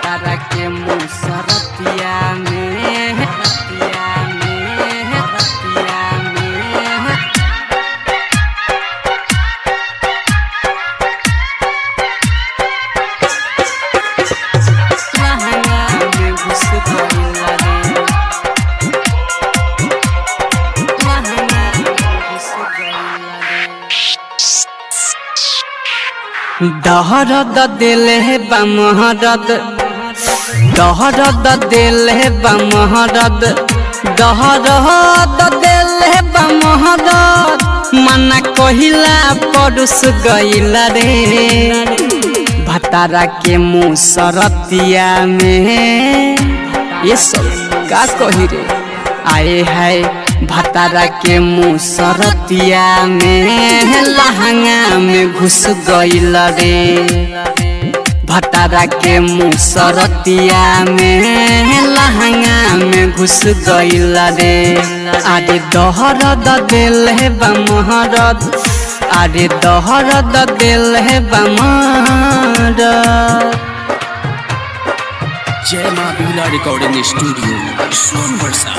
भतारा के मुसरतिया में रतिया में रतिया में लहंगा में घुस गइला रे लहंगा में घुस गइला रे दहरद दिल है बमहरद दहरद दिल है बमहरद दहरद दिल है बमहरद मना कहिला परुस गइला रे भतारा के मुसरतिया में ये सब का कही रे आए है भतारा के मुसरतिया में लहंगा में घुस गइला रे भतारा के मुसरतिया में लहंगा में घुस गइला रे आरे दहरद दिल है बमहरद आरे दहरद दिल है बमहरद। जय मां बिरला रिकॉर्डिंग स्टूडियो सोनवर्षा।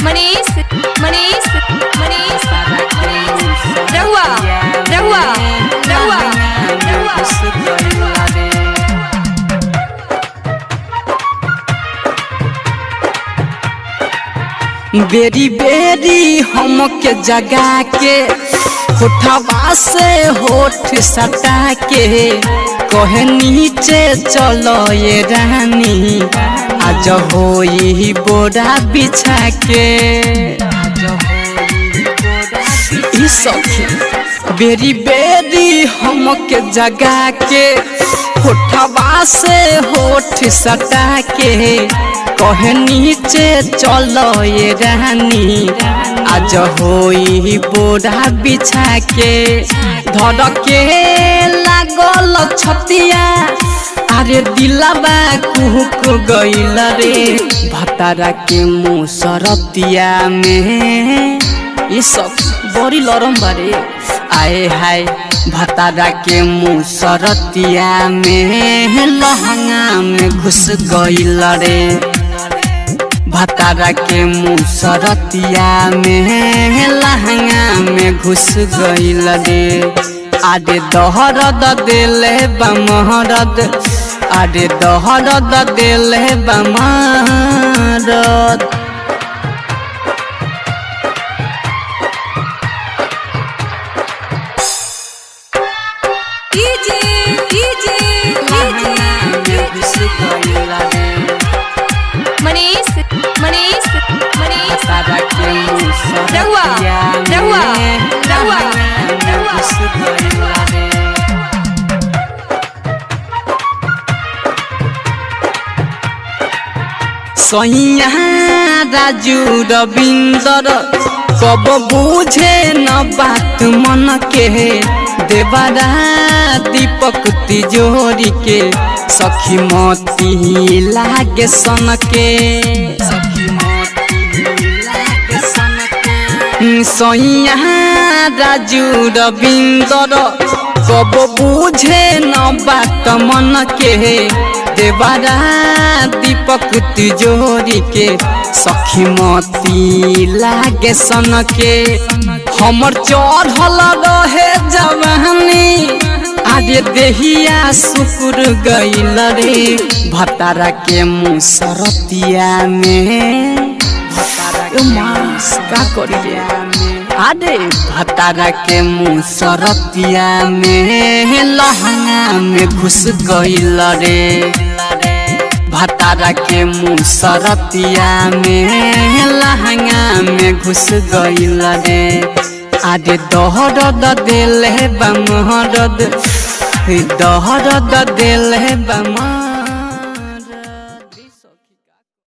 मनीष मनीष मनीष रहुआ रहुआ रहुआ बेरी बेरी हमके जगा के होठवा से होठ सटा के कहे नीचे चलो ये रानी आज होई बोरा बिछा के ई सखी बेरी बेरी हमके जगा के होठवा से होठ सटा के कहे नीचे चलो ये रानी आज होई बोरा बिछा के धर के लागल छतिया अरे दिलवा कुहक गइल रे भतारा के मुसरतिया में ये सब बड़ी लरम बारे आए हाय भतारा के मुसरतिया में लहंगा में घुस गइल रे भतारा के मुसरतिया में लहंगा में घुस गइल रे आरे दहरद दिल है बमहरद आरे दहरद दिल है बमहरद। मनीष मनीष मनीष भतारा के रहुआ रहुआ रहुआ सैया राजू रविंदर कब बुझे न बात मन के देवरा दीपक तिजोरी के सखी मोती लागे सन के सैया राजू रविंदर कब बुझे न बात मन के देवरा दीपक तिजोरी के सखी मोती लागे सन के हमर चढ़ल रहे जवानी आगे देहिया सुकुर गइल रे भतारा के मुसरतिया में का करिया आरे भतारा के मुसरतिया में लहंगा में घुस गइल रे भतारा के मुसरतिया में लहंगा में घुस गइल रे आरे दहरद दिल है बमहरद दहरद दिल है बमहरद।